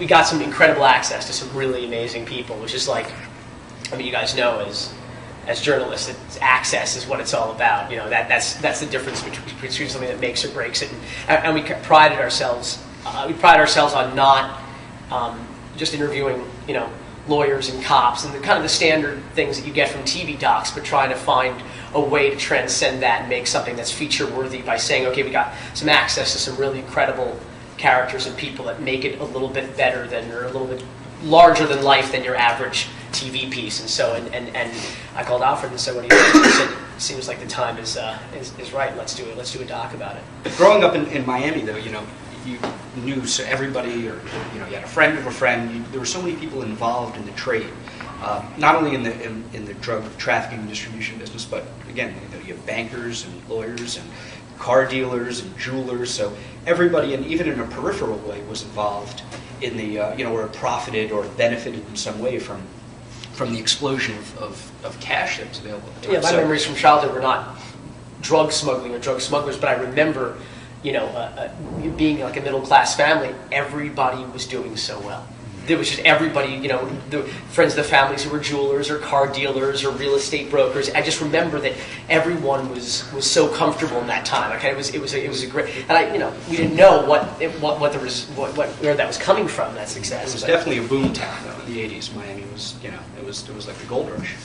we got some incredible access to some really amazing people, which is like, I mean, you guys know as journalists, access is what it's all about. You know, that's the difference between something that makes or breaks it. And we prided ourselves on not just interviewing, you know, lawyers and cops and kind of the standard things that you get from TV docs, but trying to find a way to transcend that and make something that's feature worthy by saying, okay, we got some access to some really incredible characters and people that make it a little bit better than, or a little bit larger than life than your average TV piece. And so, and I called Alfred and said, what do you think? He said, it seems like the time is right. Let's do it. Let's do a doc about it. Growing up in Miami, though, you know, you knew everybody, or you know, you had a friend of a friend. There were so many people involved in the trade, not only in the drug trafficking and distribution business, but again, you have bankers and lawyers and car dealers and jewelers. So everybody, and even in a peripheral way, was involved in the you know, or profited or benefited in some way from the explosion of cash that was available at the time. Yeah, my memories from childhood were not drug smuggling or drug smugglers, but I remember, you know, being like a middle-class family, everybody was doing so well. There was just everybody, you know, the friends of the families who were jewelers or car dealers or real estate brokers. I just remember that everyone was so comfortable in that time. Okay, it was a great, and you know, we didn't know where that was coming from. That success. It was definitely a boom town though in the '80s. Miami was, you know, it was like the gold rush.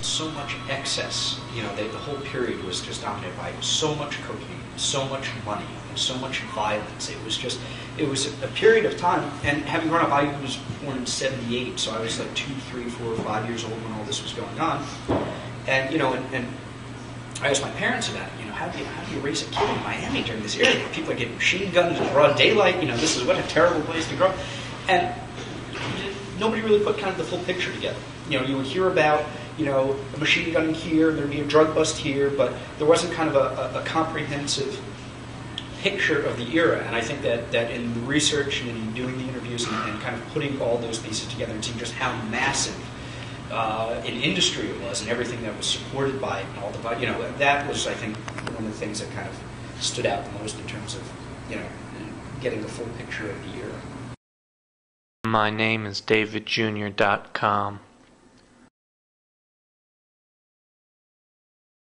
So much excess, you know, the whole period was just dominated by so much cocaine, so much money, and so much violence. It was a period of time, and having grown up, I was born in '78, so I was like 2, 3, 4, 5 years old when all this was going on. And, you know, and I asked my parents about it, you know, how do you raise a kid in Miami during this era? People are getting machine guns in broad daylight, you know, this is what a terrible place to grow up. And nobody really put kind of the full picture together. You know, you would hear about, you know, a machine gun here, there'd be a drug bust here, but there wasn't kind of a comprehensive picture of the era. And I think that in the research and in doing the interviews and kind of putting all those pieces together and seeing just how massive an industry it was and everything that was supported by it and all the, you know, that was, I think, one of the things that kind of stood out the most in terms of, you know, getting the full picture of the era. My name is DavidJr.com.